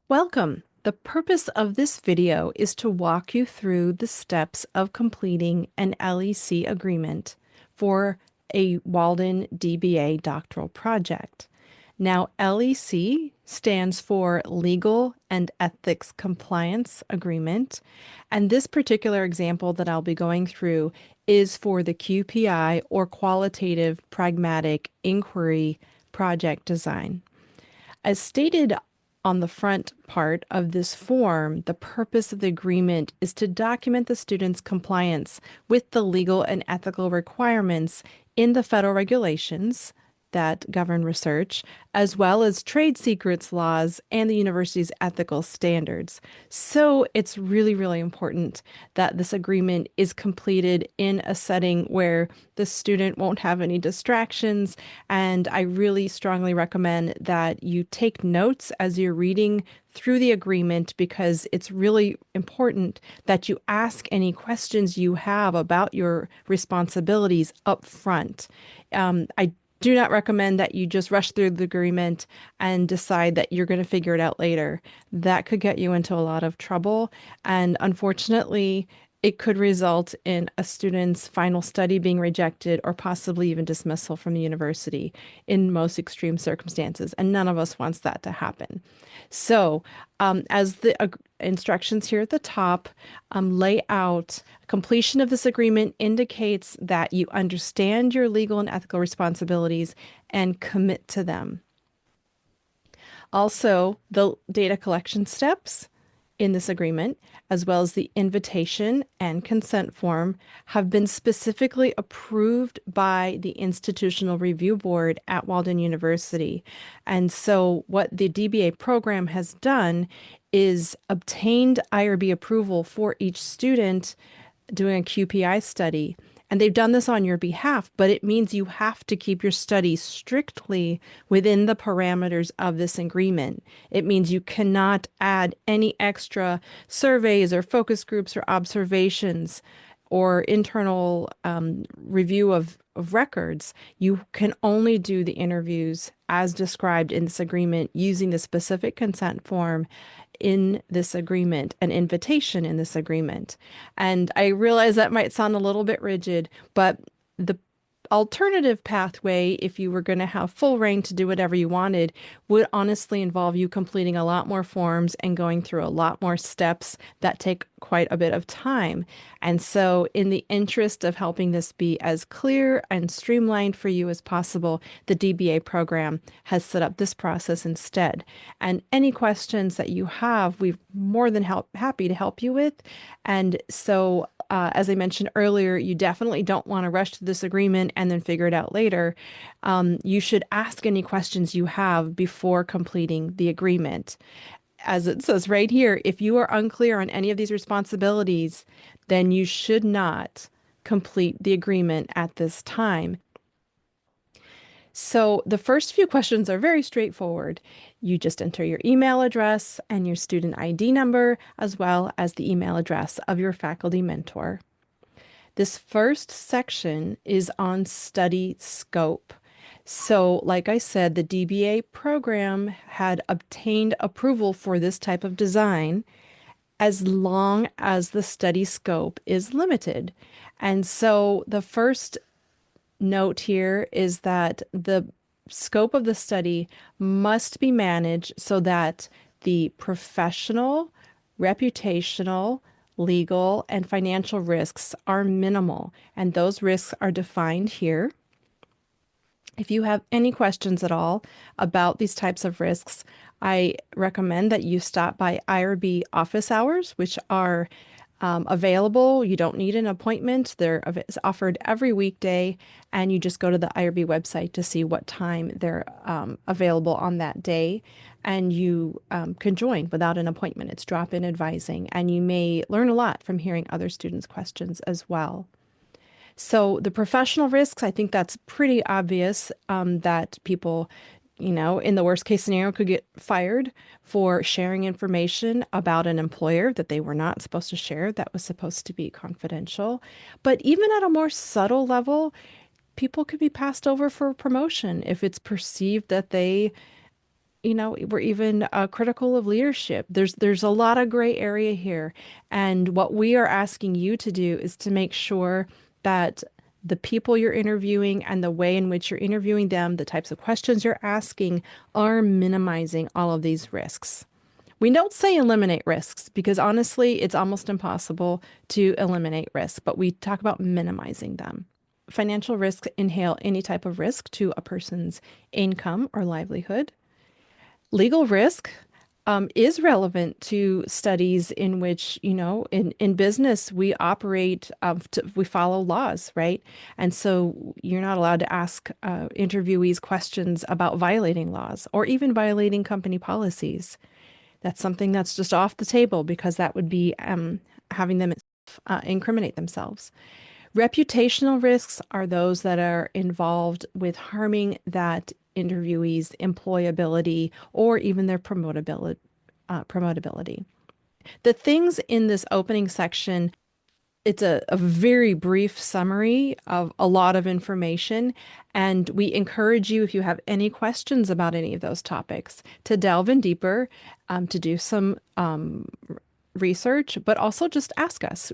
Welcome. The purpose of this video is to walk you through the steps of completing an LEC agreement for a Walden DBA doctoral project. Now, LEC stands for Legal and Ethics Compliance Agreement, and this particular example that I'll be going through is for the QPI or Qualitative Pragmatic Inquiry project design. As stated on the front part of this form, the purpose of the agreement is to document the student's compliance with the legal and ethical requirements in the federal regulations that govern research, as well as trade secrets laws and the university's ethical standards. So it's really, really important that this agreement is completed in a setting where the student won't have any distractions. And I really strongly recommend that you take notes as you're reading through the agreement because it's really important that you ask any questions you have about your responsibilities up front. I do not recommend that you just rush through the agreement and decide that you're going to figure it out later. That could get you into a lot of trouble. And unfortunately, it could result in a student's final study being rejected or possibly even dismissal from the university in most extreme circumstances. And none of us wants that to happen. So, as the instructions here at the top lay out, completion of this agreement indicates that you understand your legal and ethical responsibilities and commit to them. Also, the data collection steps in this agreement, as well as the invitation and consent form, have been specifically approved by the Institutional Review Board at Walden University. And so, what the DBA program has done is obtained IRB approval for each student doing a QPI study. And they've done this on your behalf, but it means you have to keep your study strictly within the parameters of this agreement. It means you cannot add any extra surveys or focus groups or observations or internal review of records. You can only do the interviews as described in this agreement using the specific consent form in this agreement, an invitation in this agreement. And I realize that might sound a little bit rigid, but the alternative pathway, if you were going to have full reign to do whatever you wanted, would honestly involve you completing a lot more forms and going through a lot more steps that take quite a bit of time. And so, in the interest of helping this be as clear and streamlined for you as possible, the DBA program has set up this process instead. And any questions that you have, we're more than happy to help you with. And so, as I mentioned earlier, you definitely don't want to rush to this agreement and then figure it out later. You should ask any questions you have before completing the agreement. As it says right here, if you are unclear on any of these responsibilities, then you should not complete the agreement at this time. So the first few questions are very straightforward. You just enter your email address and your student ID number, as well as the email address of your faculty mentor. This first section is on study scope. So, like I said, the DBA program had obtained approval for this type of design as long as the study scope is limited. And so the first note here is that the scope of the study must be managed so that the professional, reputational, legal, and financial risks are minimal. And those risks are defined here. If you have any questions at all about these types of risks, I recommend that you stop by IRB office hours, which are available. You don't need an appointment. They're offered every weekday, and you just go to the IRB website to see what time they're available on that day, and you can join without an appointment. It's drop-in advising, and you may learn a lot from hearing other students' questions as well. So the professional risks, I think that's pretty obvious that people, in the worst case scenario, could get fired for sharing information about an employer that they were not supposed to share, that was supposed to be confidential. But even at a more subtle level, people could be passed over for promotion if it's perceived that they we're even critical of leadership. There's a lot of gray area here. And what we are asking you to do is to make sure that the people you're interviewing and the way in which you're interviewing them, the types of questions you're asking, are minimizing all of these risks. We don't say eliminate risks because honestly, it's almost impossible to eliminate risks, but we talk about minimizing them. Financial risks entail any type of risk to a person's income or livelihood. Legal risk is relevant to studies in which, in business, we operate, we follow laws, right? And so you're not allowed to ask interviewees questions about violating laws or even violating company policies. That's something that's just off the table because that would be having them incriminate themselves. Reputational risks are those that are involved with harming that interviewee's employability or even their promotability. The things in this opening section, it's a very brief summary of a lot of information, and we encourage you, if you have any questions about any of those topics, to delve in deeper, to do some research, but also just ask us.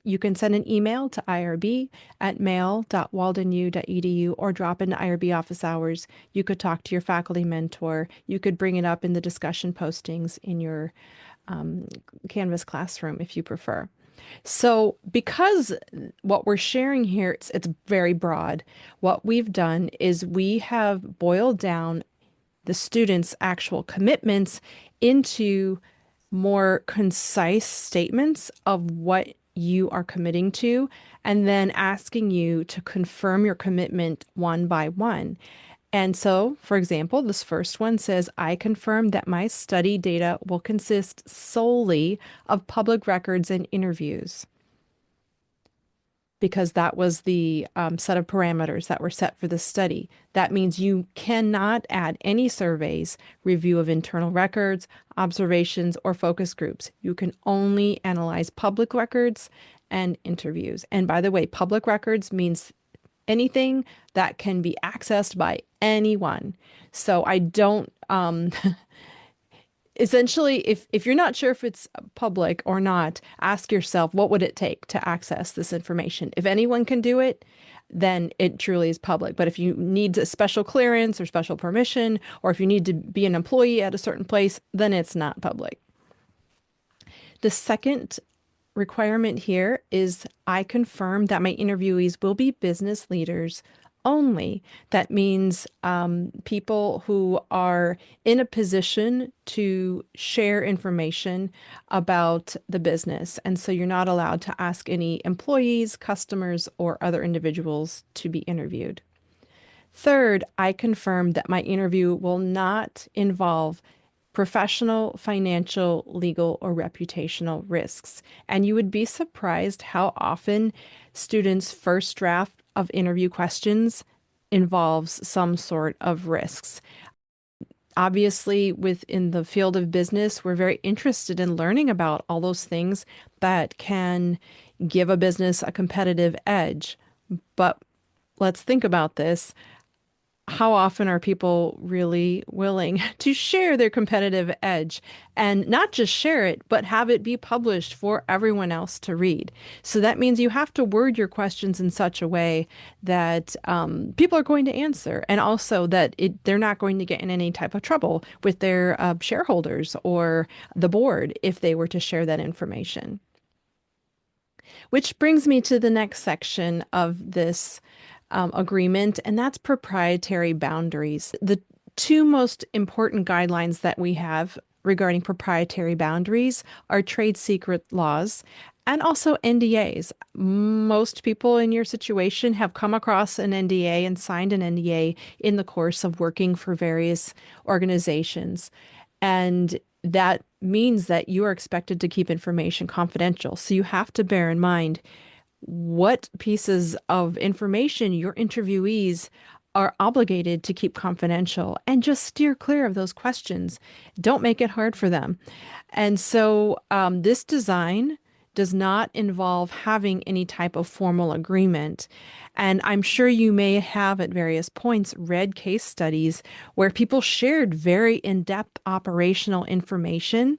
You can send an email to irb@mail.waldenu.edu or drop into IRB office hours. You could talk to your faculty mentor. You could bring it up in the discussion postings in your Canvas classroom if you prefer. So because what we're sharing here, it's very broad, what we've done is we have boiled down the students' actual commitments into more concise statements of what you are committing to, and then asking you to confirm your commitment one by one. And so, for example, this first one says, I confirm that my study data will consist solely of public records and interviews, because that was the set of parameters that were set for the study. That means you cannot add any surveys, review of internal records, observations, or focus groups. You can only analyze public records and interviews. And by the way, public records means anything that can be accessed by anyone. So I don't, essentially, if you're not sure if it's public or not, ask yourself, what would it take to access this information? If anyone can do it, then it truly is public. But if you need a special clearance or special permission, or if you need to be an employee at a certain place, then it's not public. The second requirement here is I confirm that my interviewees will be business leaders only. That means people who are in a position to share information about the business. And so you're not allowed to ask any employees, customers, or other individuals to be interviewed. Third, I confirm that my interview will not involve professional, financial, legal, or reputational risks. And you would be surprised how often students' first draft of interview questions involves some sort of risks. Obviously, within the field of business, we're very interested in learning about all those things that can give a business a competitive edge. But let's think about this. How often are people really willing to share their competitive edge, and not just share it, but have it be published for everyone else to read? So that means you have to word your questions in such a way that people are going to answer, and also that they're not going to get in any type of trouble with their shareholders or the board if they were to share that information. Which brings me to the next section of this agreement, and that's proprietary boundaries. The two most important guidelines that we have regarding proprietary boundaries are trade secret laws and also NDAs. Most people in your situation have come across an NDA and signed an NDA in the course of working for various organizations. And that means that you are expected to keep information confidential. So you have to bear in mind what pieces of information your interviewees are obligated to keep confidential, and just steer clear of those questions. Don't make it hard for them. And so this design does not involve having any type of formal agreement. And I'm sure you may have at various points read case studies where people shared very in-depth operational information.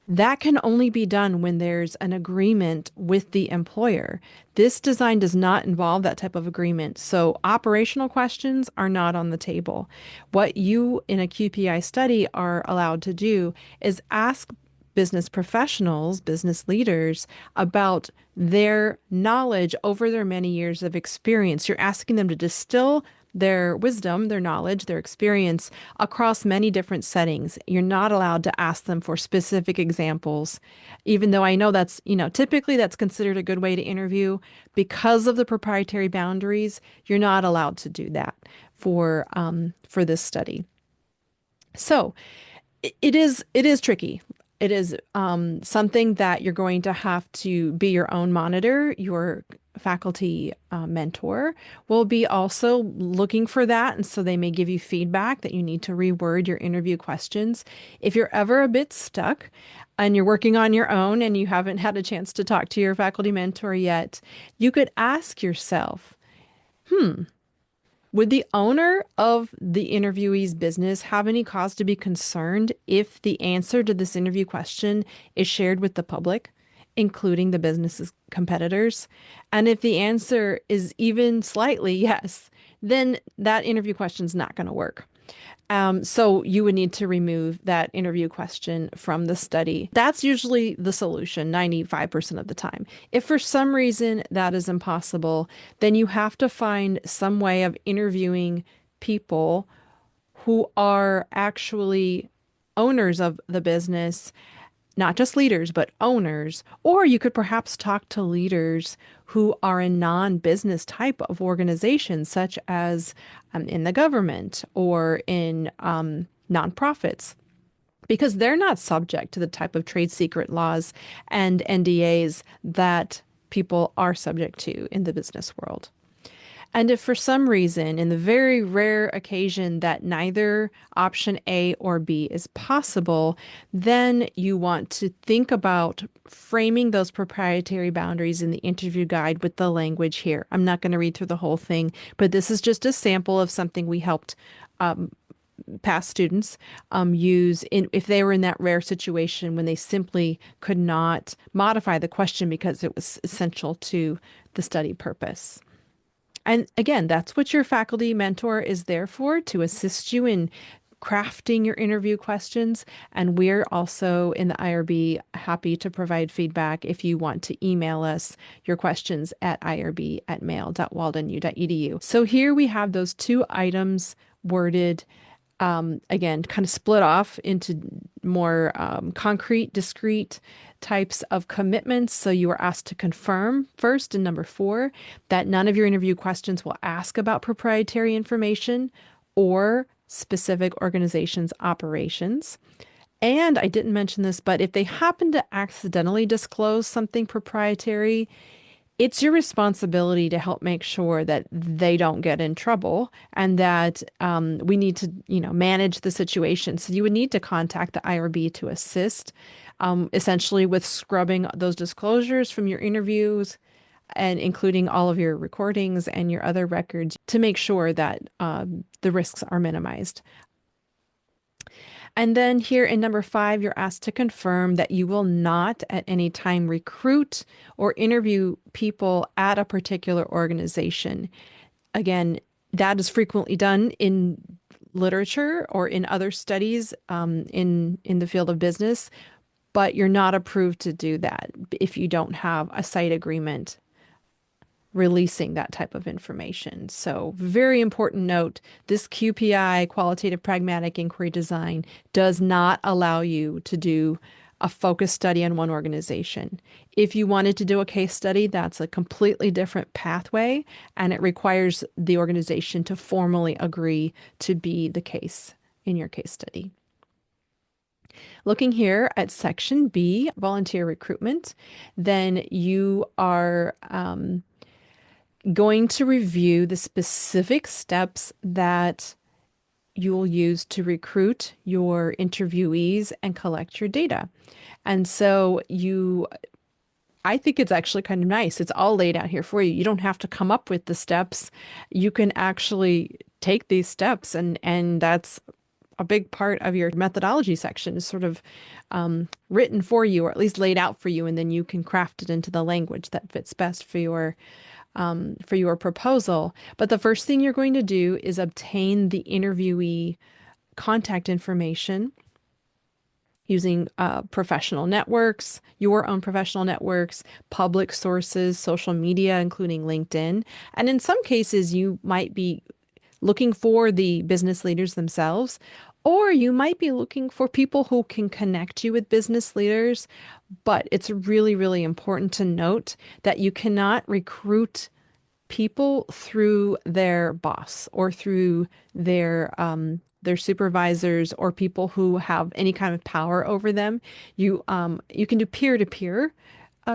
That can only be done when there's an agreement with the employer. This design does not involve that type of agreement. So operational questions are not on the table. What you in a QPI study are allowed to do is ask business professionals, business leaders about their knowledge over their many years of experience. You're asking them to distill their wisdom, their knowledge, their experience across many different settings. You're not allowed to ask them for specific examples, even though I know that's, typically that's considered a good way to interview. Because of the proprietary boundaries, you're not allowed to do that for this study. So it is tricky. It is something that you're going to have to be your own monitor. Your faculty mentor will be also looking for that. And so they may give you feedback that you need to reword your interview questions. If you're ever a bit stuck and you're working on your own and you haven't had a chance to talk to your faculty mentor yet, you could ask yourself, would the owner of the interviewee's business have any cause to be concerned if the answer to this interview question is shared with the public, including the business's competitors? And if the answer is even slightly yes, then that interview question is not going to work. So you would need to remove that interview question from the study. That's usually the solution 95% of the time. If for some reason that is impossible, then you have to find some way of interviewing people who are actually owners of the business, not just leaders, but owners. Or you could perhaps talk to leaders who are in non-business type of organizations, such as in the government or in nonprofits, because they're not subject to the type of trade secret laws and NDAs that people are subject to in the business world. And if for some reason, in the very rare occasion that neither option A or B is possible, then you want to think about framing those proprietary boundaries in the interview guide with the language here. I'm not going to read through the whole thing, but this is just a sample of something we helped past students use if they were in that rare situation when they simply could not modify the question because it was essential to the study purpose. And again, that's what your faculty mentor is there for, to assist you in crafting your interview questions. And we're also in the IRB happy to provide feedback if you want to email us your questions at irb@mail.waldenu.edu. So here we have those two items worded, again, kind of split off into more concrete, discrete types of commitments. So you are asked to confirm first in number 4 that none of your interview questions will ask about proprietary information or specific organizations' operations. And I didn't mention this, but if they happen to accidentally disclose something proprietary, it's your responsibility to help make sure that they don't get in trouble and that we need to, manage the situation. So you would need to contact the IRB to assist, essentially with scrubbing those disclosures from your interviews and including all of your recordings and your other records to make sure that the risks are minimized. And then here in number 5, you're asked to confirm that you will not at any time recruit or interview people at a particular organization. Again, that is frequently done in literature or in other studies in the field of business, but you're not approved to do that if you don't have a site agreement releasing that type of information. So very important note, this QPI, Qualitative Pragmatic Inquiry design, does not allow you to do a focus study on one organization. If you wanted to do a case study, that's a completely different pathway, and it requires the organization to formally agree to be the case in your case study. Looking here at section B, volunteer recruitment, then you are going to review the specific steps that you'll use to recruit your interviewees and collect your data. And so you I think it's actually kind of nice. It's all laid out here for you. You don't have to come up with the steps. You can actually take these steps, and that's a big part of your methodology section is sort of written for you, or at least laid out for you, and then you can craft it into the language that fits best for your proposal. But the first thing you're going to do is obtain the interviewee contact information using professional networks, your own professional networks, public sources, social media, including LinkedIn. And in some cases, you might be looking for the business leaders themselves, or you might be looking for people who can connect you with business leaders. But it's really, really important to note that you cannot recruit people through their boss or through their supervisors or people who have any kind of power over them. You can do peer-to-peer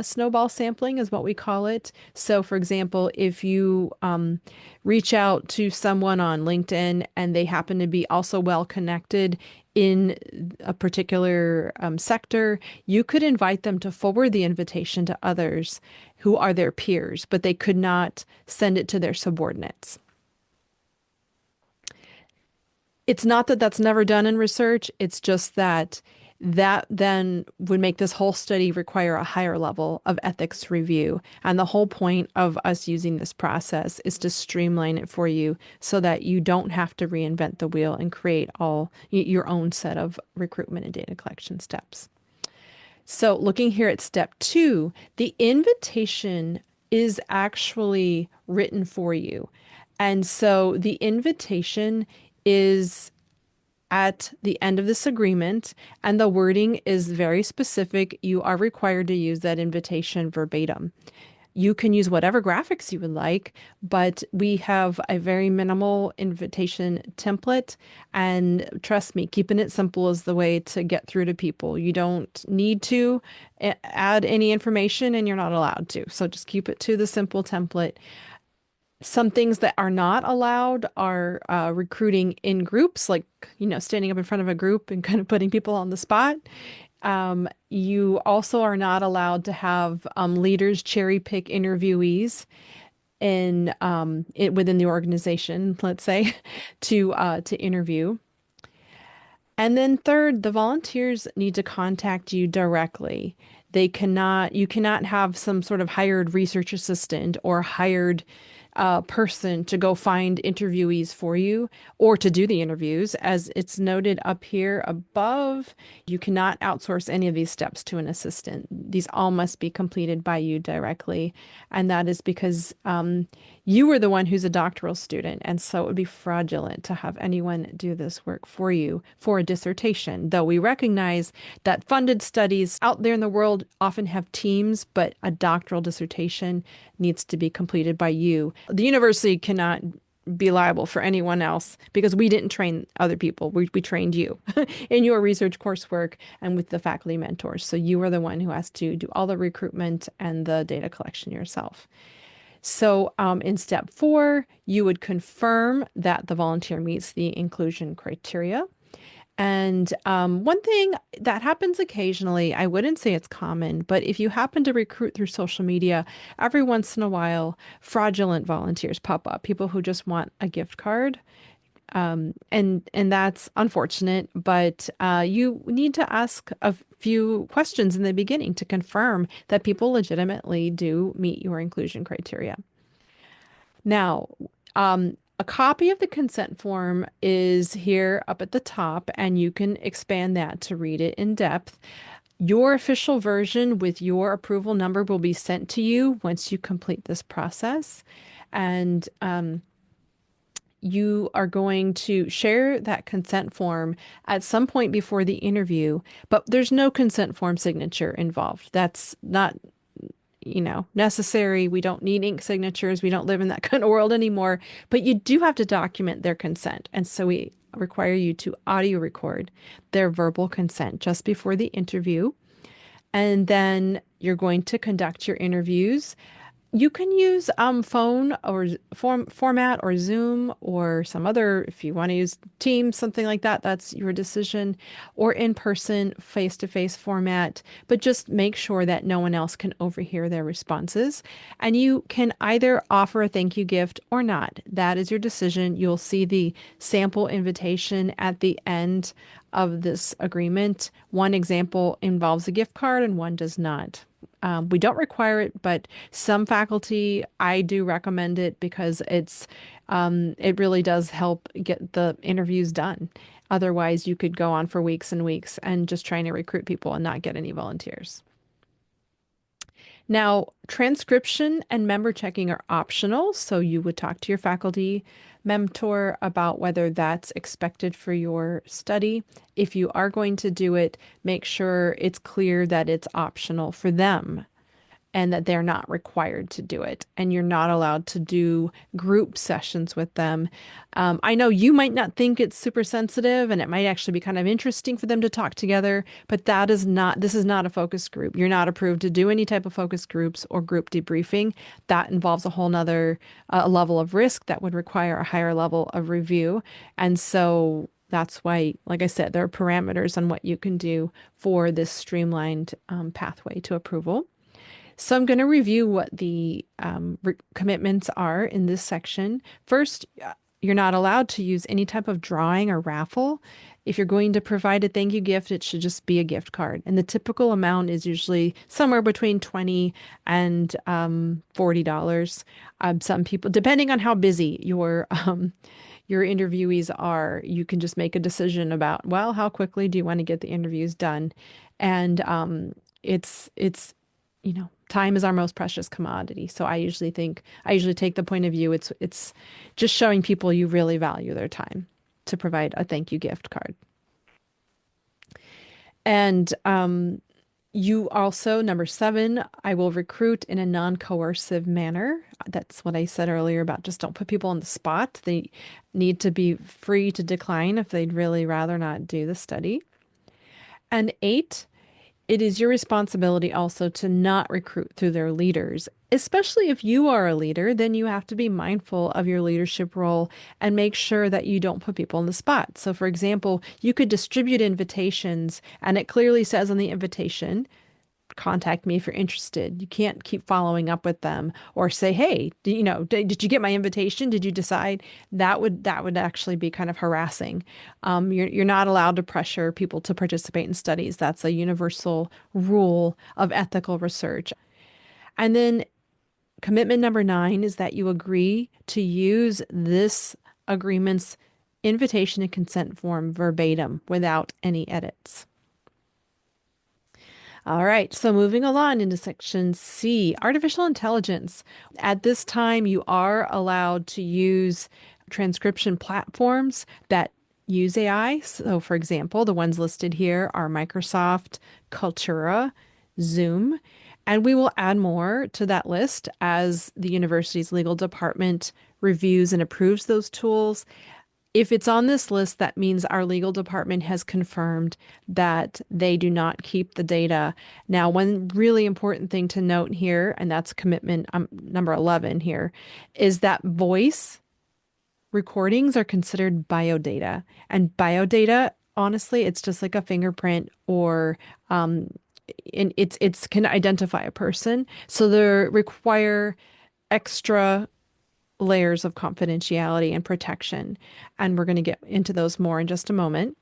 snowball sampling is what we call it. So, for example, if you reach out to someone on LinkedIn and they happen to be also well connected in a particular sector, you could invite them to forward the invitation to others who are their peers, but they could not send it to their subordinates. It's not that that's never done in research. It's just that that then would make this whole study require a higher level of ethics review. And the whole point of us using this process is to streamline it for you so that you don't have to reinvent the wheel and create all your own set of recruitment and data collection steps. So looking here at step 2, the invitation is actually written for you. And so the invitation is at the end of this agreement, and the wording is very specific. You are required to use that invitation verbatim. You can use whatever graphics you would like, but we have a very minimal invitation template. And trust me, keeping it simple is the way to get through to people. You don't need to add any information, and you're not allowed to. So just keep it to the simple template. Some things that are not allowed are recruiting in groups, like, standing up in front of a group and kind of putting people on the spot. You also are not allowed to have leaders cherry pick interviewees within the organization, let's say, to interview. And then third, the volunteers need to contact you directly. You cannot have some sort of hired research assistant or hired person to go find interviewees for you or to do the interviews. As it's noted up here above, you cannot outsource any of these steps to an assistant. These all must be completed by you directly. And that is because you were the one who's a doctoral student. And so it would be fraudulent to have anyone do this work for you for a dissertation, though we recognize that funded studies out there in the world often have teams, but a doctoral dissertation needs to be completed by you. The university cannot be liable for anyone else because we didn't train other people. We trained you in your research coursework and with the faculty mentors. So you are the one who has to do all the recruitment and the data collection yourself. So in step 4, you would confirm that the volunteer meets the inclusion criteria. And one thing that happens occasionally, I wouldn't say it's common, but if you happen to recruit through social media, every once in a while, fraudulent volunteers pop up, people who just want a gift card. And that's unfortunate, but you need to ask a few questions in the beginning to confirm that people legitimately do meet your inclusion criteria. Now, a copy of the consent form is here up at the top, and you can expand that to read it in depth. Your official version with your approval number will be sent to you once you complete this process. And you are going to share that consent form at some point before the interview, but there's no consent form signature involved. That's not necessary. We don't need ink signatures. We don't live in that kind of world anymore, but you do have to document their consent. And so we require you to audio record their verbal consent just before the interview. And then you're going to conduct your interviews You can use phone or format or Zoom or some other, if you want to use Teams, something like that, that's your decision, or in person, face-to-face format. But just make sure that no one else can overhear their responses. And you can either offer a thank you gift or not. That is your decision. You'll see the sample invitation at the end of this agreement. One example involves a gift card and one does not. We don't require it, but some faculty, I do recommend it because it really does help get the interviews done. Otherwise, you could go on for weeks and weeks and just trying to recruit people and not get any volunteers. Now, transcription and member checking are optional, so you would talk to your faculty mentor about whether that's expected for your study. If you are going to do it, make sure it's clear that it's optional for them and that they're not required to do it. And you're not allowed to do group sessions with them. I know you might not think it's super sensitive and it might actually be kind of interesting for them to talk together, but this is not a focus group. You're not approved to do any type of focus groups or group debriefing. That involves a whole nother level of risk that would require a higher level of review. And so that's why, like I said, there are parameters on what you can do for this streamlined pathway to approval. So I'm going to review what the commitments are in this section. First, you're not allowed to use any type of drawing or raffle. If you're going to provide a thank you gift, it should just be a gift card. And the typical amount is usually somewhere between $20 and $40. Some people, depending on how busy your interviewees are, you can just make a decision about, well, how quickly do you want to get the interviews done? And it's time is our most precious commodity. So I usually take the point of view it's just showing people you really value their time to provide a thank you gift card. And you also, number 7, I will recruit in a non-coercive manner. That's what I said earlier about just don't put people on the spot. They need to be free to decline if they'd really rather not do the study. And 8, it is your responsibility also to not recruit through their leaders. Especially if you are a leader, then you have to be mindful of your leadership role and make sure that you don't put people on the spot. So, for example, you could distribute invitations and it clearly says on the invitation, contact me if you're interested. You can't keep following up with them or say, "Hey, did you get my invitation? Did you decide?" That would actually be kind of harassing. You're not allowed to pressure people to participate in studies. That's a universal rule of ethical research. And then commitment number 9 is that you agree to use this agreement's invitation and consent form verbatim without any edits. All right, so moving along into section C, artificial intelligence. At this time, you are allowed to use transcription platforms that use AI. So, for example, the ones listed here are Microsoft, Cultura, Zoom, and we will add more to that list as the university's legal department reviews and approves those tools. If it's on this list, that means our legal department has confirmed that they do not keep the data. Now, one really important thing to note here, and that's commitment number 11 here, is that voice recordings are considered biodata. And biodata, honestly, it's just like a fingerprint or it's can identify a person. So they require extra layers of confidentiality and protection. And we're going to get into those more in just a moment.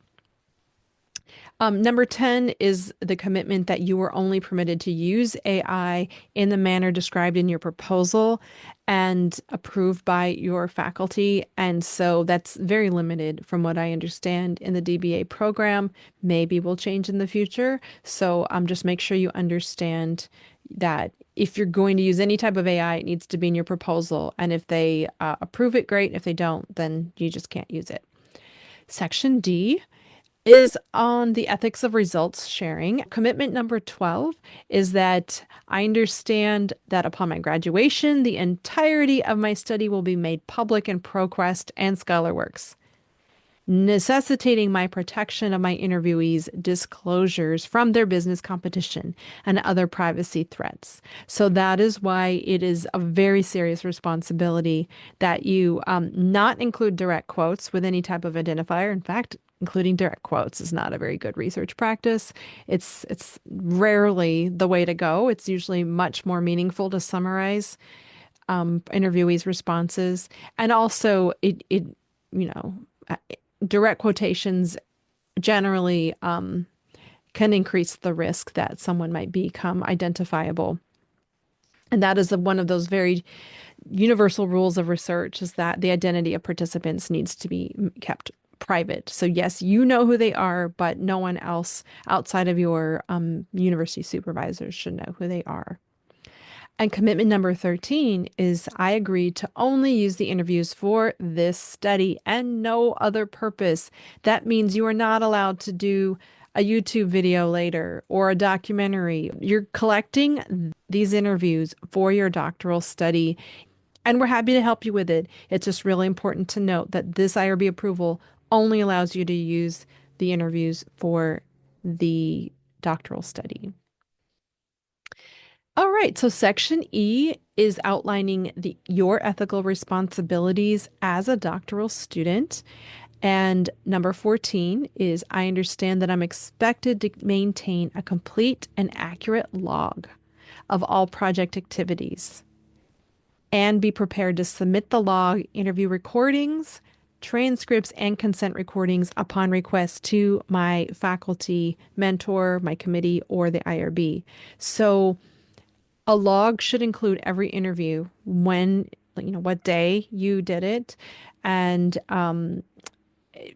Number 10 is the commitment that you are only permitted to use AI in the manner described in your proposal and approved by your faculty. And so that's very limited from what I understand in the DBA program. Maybe will change in the future. So just make sure you understand that if you're going to use any type of AI, it needs to be in your proposal. And if they approve it, great. If they don't, then you just can't use it. Section D is on the ethics of results sharing. Commitment number 12 is that I understand that upon my graduation, the entirety of my study will be made public in ProQuest and ScholarWorks. necessitating my protection of my interviewees' disclosures from their business competition and other privacy threats. So that is why it is a very serious responsibility that you not include direct quotes with any type of identifier. In fact, including direct quotes is not a very good research practice. It's rarely the way to go. It's usually much more meaningful to summarize interviewees' responses, and also it you know direct quotations generally can increase the risk that someone might become identifiable. And that is one of those very universal rules of research, is that the identity of participants needs to be kept private. So yes, you know who they are, but no one else outside of your university supervisors should know who they are. And commitment number 13 is I agree to only use the interviews for this study and no other purpose. That means you are not allowed to do a YouTube video later or a documentary. You're collecting these interviews for your doctoral study, and we're happy to help you with it. It's just really important to note that this IRB approval only allows you to use the interviews for the doctoral study. All right, so section E is outlining your ethical responsibilities as a doctoral student. And number 14 is I understand that I'm expected to maintain a complete and accurate log of all project activities and be prepared to submit the log, interview recordings, transcripts, and consent recordings upon request to my faculty mentor, my committee, or the IRB. So a log should include every interview, when, what day you did it, and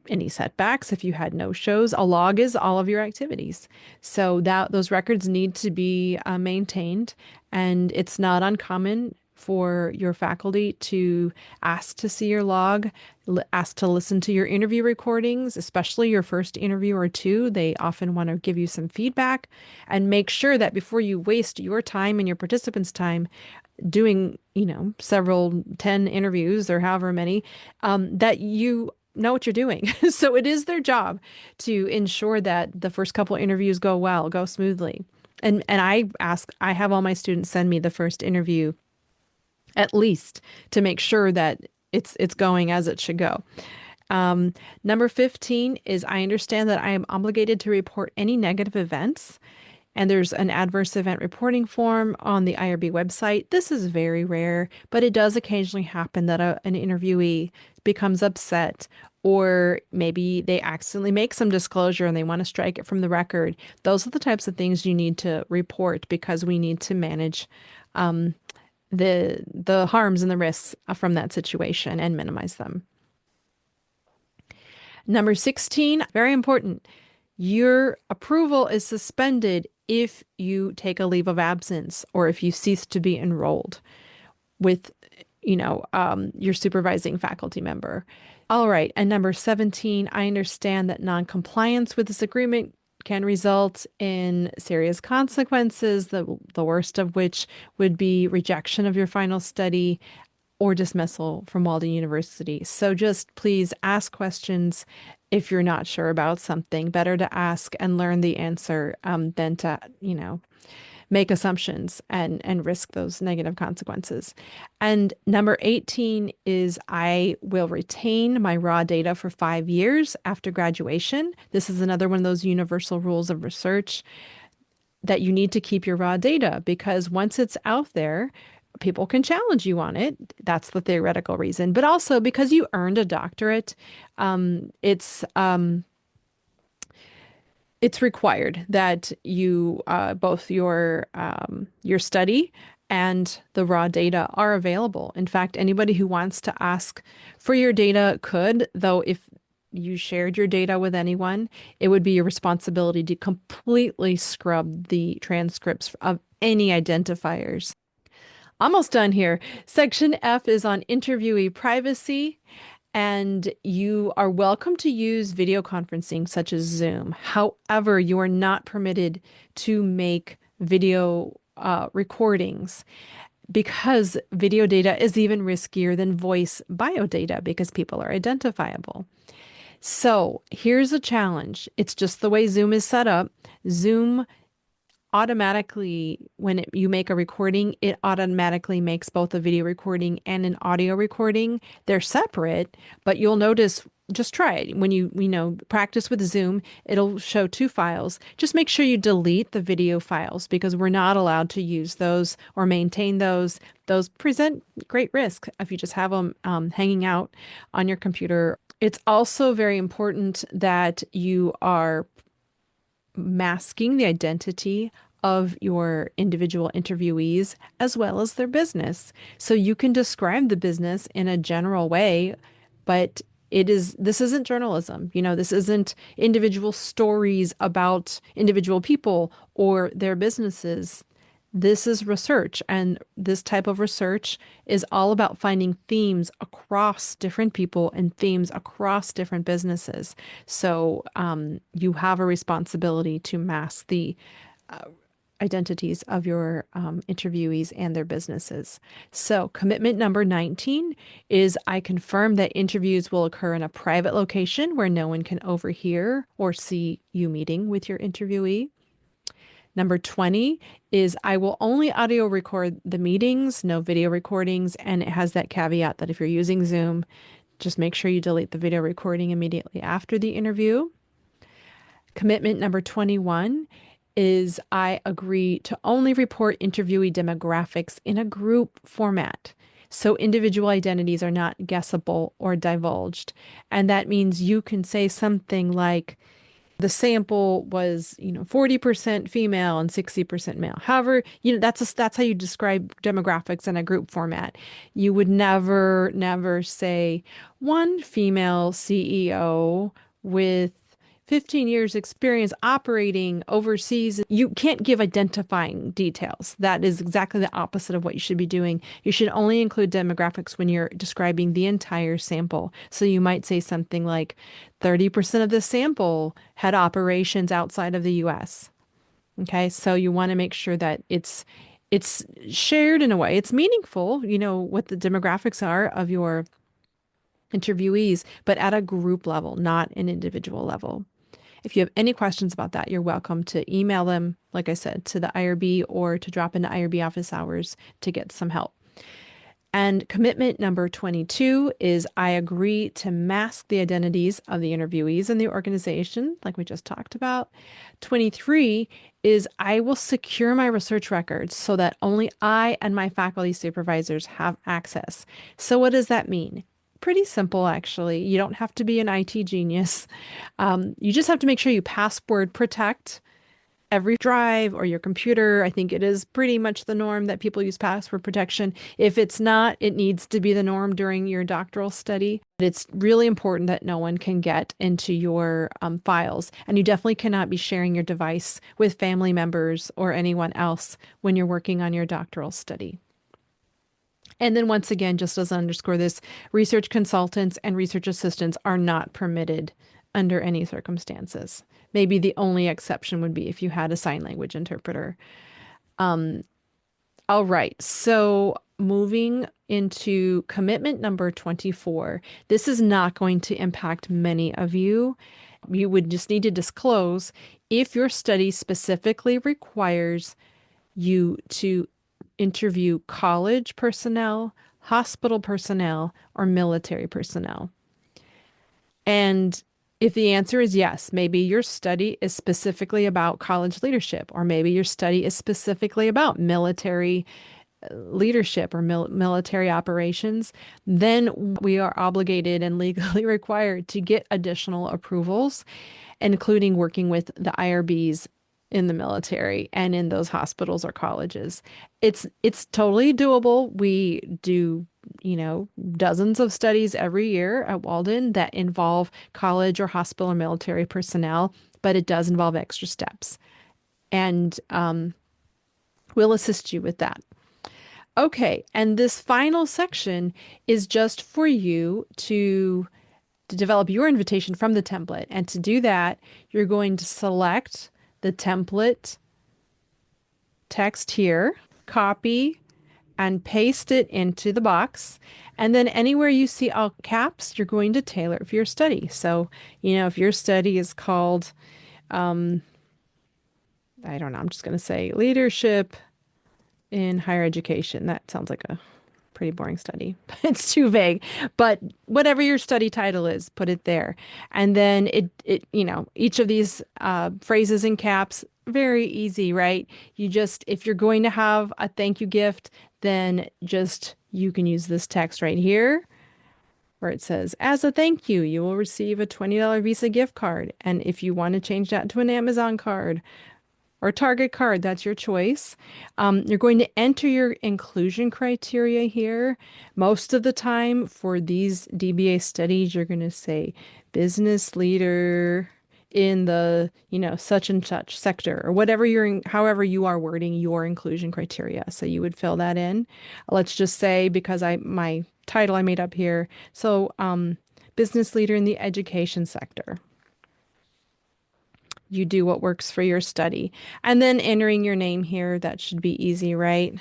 any setbacks if you had no shows. A log is all of your activities. So that those records need to be maintained, and it's not uncommon for your faculty to ask to see your log, ask to listen to your interview recordings, especially your first interview or two. They often want to give you some feedback and make sure that before you waste your time and your participants' time doing, several 10 interviews or however many, that you know what you're doing. So it is their job to ensure that the first couple interviews go well, go smoothly. And I have all my students send me the first interview at least to make sure that it's going as it should go. Number 15 is I understand that I am obligated to report any negative events, and there's an adverse event reporting form on the IRB website. This is very rare, but it does occasionally happen that an interviewee becomes upset, or maybe they accidentally make some disclosure and they want to strike it from the record. Those are the types of things you need to report, because we need to manage the harms and the risks from that situation and minimize them. Number 16, very important. Your approval is suspended if you take a leave of absence or if you cease to be enrolled with, your supervising faculty member. All right. And number 17, I understand that non-compliance with this agreement can result in serious consequences, the worst of which would be rejection of your final study or dismissal from Walden University. So just please ask questions if you're not sure about something. Better to ask and learn the answer than to, make assumptions and risk those negative consequences. And number 18 is I will retain my raw data for 5 years after graduation. This is another one of those universal rules of research, that you need to keep your raw data, because once it's out there, people can challenge you on it. That's the theoretical reason. But also because you earned a doctorate, it's required that you both your study and the raw data are available. In fact, anybody who wants to ask for your data could, though if you shared your data with anyone, it would be your responsibility to completely scrub the transcripts of any identifiers. Almost done here. Section F is on interviewee privacy. And you are welcome to use video conferencing such as Zoom. However, you are not permitted to make video recordings, because video data is even riskier than voice biodata, because people are identifiable. So here's a challenge. It's just the way Zoom is set up. Zoom automatically, when you make a recording, it automatically makes both a video recording and an audio recording. They're separate, but you'll notice, just try it. When you practice with Zoom, it'll show two files. Just make sure you delete the video files because we're not allowed to use those or maintain those. Those present great risk if you just have them hanging out on your computer. It's also very important that you are masking the identity of your individual interviewees as well as their business. So you can describe the business in a general way, but this isn't journalism. This isn't individual stories about individual people or their businesses. This is research, and this type of research is all about finding themes across different people and themes across different businesses. So you have a responsibility to mask the identities of your interviewees and their businesses. So commitment number 19 is I confirm that interviews will occur in a private location where no one can overhear or see you meeting with your interviewee. Number 20 is I will only audio record the meetings, no video recordings. And it has that caveat that if you're using Zoom, just make sure you delete the video recording immediately after the interview. Commitment number 21 is I agree to only report interviewee demographics in a group format. So individual identities are not guessable or divulged. And that means you can say something like, the sample was, 40% female and 60% male. However, that's how you describe demographics in a group format. You would never say one female CEO with 15 years experience operating overseas. You can't give identifying details. That is exactly the opposite of what you should be doing. You should only include demographics when you're describing the entire sample. So you might say something like 30% of the sample had operations outside of the US. Okay, so you want to make sure that it's shared in a way. It's meaningful, what the demographics are of your interviewees, but at a group level, not an individual level. If you have any questions about that, you're welcome to email them, like I said, to the IRB or to drop into IRB office hours to get some help. And commitment number 22 is I agree to mask the identities of the interviewees in the organization, like we just talked about. 23 is I will secure my research records so that only I and my faculty supervisors have access. So what does that mean? Pretty simple, actually. You don't have to be an IT genius. You just have to make sure you password protect every drive or your computer. I think it is pretty much the norm that people use password protection. If it's not, it needs to be the norm during your doctoral study. But it's really important that no one can get into your files. And you definitely cannot be sharing your device with family members or anyone else when you're working on your doctoral study. And then once again, just as I underscore this, research consultants and research assistants are not permitted under any circumstances. Maybe the only exception would be if you had a sign language interpreter. All right, so moving into commitment number 24. This is not going to impact many of you. You would just need to disclose if your study specifically requires you to interview college personnel, hospital personnel, or military personnel. And if the answer is yes, maybe your study is specifically about college leadership, or maybe your study is specifically about military leadership or military operations, then we are obligated and legally required to get additional approvals, including working with the IRBs in the military and in those hospitals or colleges. It's totally doable. We do, dozens of studies every year at Walden that involve college or hospital or military personnel, but it does involve extra steps. And we'll assist you with that. Okay, and this final section is just for you to develop your invitation from the template. And to do that, you're going to select the template text here, copy, and paste it into the box. And then anywhere you see all caps, you're going to tailor it for your study. So, if your study is called, I don't know, I'm just going to say leadership in higher education. That sounds like a pretty boring study. It's too vague. But whatever your study title is, put it there. And then each of these phrases in caps, very easy, right? If you're going to have a thank you gift, then you can use this text right here where it says, as a thank you, you will receive a $20 Visa gift card. And if you want to change that to an Amazon card, or Target card, that's your choice. You're going to enter your inclusion criteria here. Most of the time for these DBA studies, you're going to say business leader in the, such and such sector or whatever however you are wording your inclusion criteria. So you would fill that in. Let's just say, because my title I made up here. So, business leader in the education sector. You do what works for your study. And then entering your name here, that should be easy, right?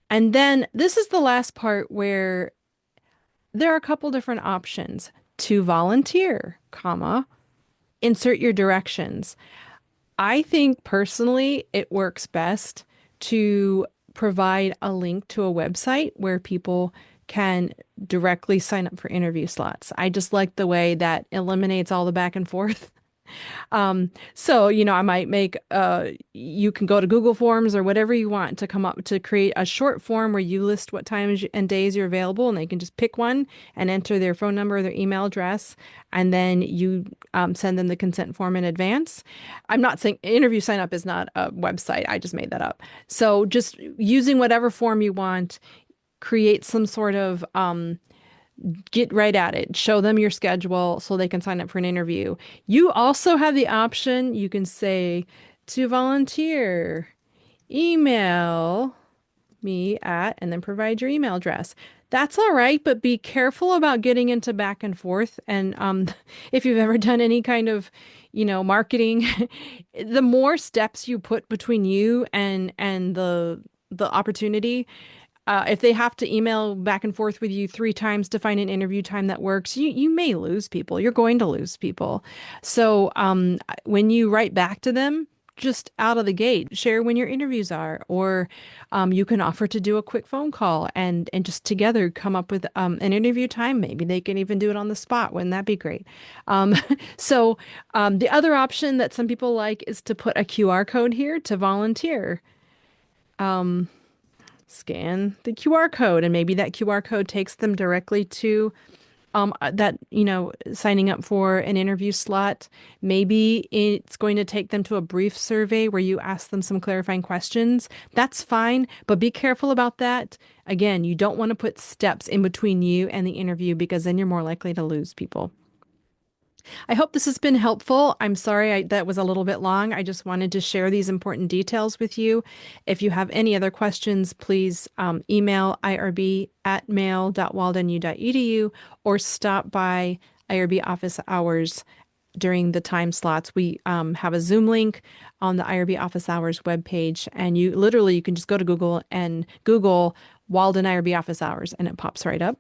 And then this is the last part where there are a couple different options to volunteer, comma, insert your directions. I think personally it works best to provide a link to a website where people can directly sign up for interview slots. I just like the way that eliminates all the back and forth. So, I might you can go to Google Forms or whatever you want to come up to create a short form where you list what times and days you're available, and they can just pick one and enter their phone number or their email address, and then you send them the consent form in advance. I'm not saying interview sign up is not a website. I just made that up. So just using whatever form you want, create some sort of get right at it. Show them your schedule so they can sign up for an interview. You also have the option, you can say to volunteer, email me at, and then provide your email address. That's all right, but be careful about getting into back and forth. And if you've ever done any kind of, marketing, the more steps you put between you and the opportunity, if they have to email back and forth with you 3 times to find an interview time that works, you may lose people. You're going to lose people. So when you write back to them, just out of the gate, share when your interviews are, or you can offer to do a quick phone call and just together come up with an interview time. Maybe they can even do it on the spot. Wouldn't that be great? Um, the other option that some people like is to put a QR code here to volunteer. Scan the QR code, and maybe that QR code takes them directly to signing up for an interview slot. Maybe it's going to take them to a brief survey where you ask them some clarifying questions. That's fine, but be careful about that. Again, you don't want to put steps in between you and the interview because then you're more likely to lose people. I hope this has been helpful. I'm sorry that was a little bit long. I just wanted to share these important details with you. If you have any other questions, please email irb@mail.waldenu.edu or stop by IRB office hours during the time slots. We have a Zoom link on the IRB office hours webpage, and you can just go to Google and Google Walden IRB office hours, and it pops right up.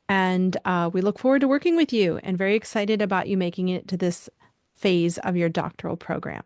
And we look forward to working with you and very excited about you making it to this phase of your doctoral program.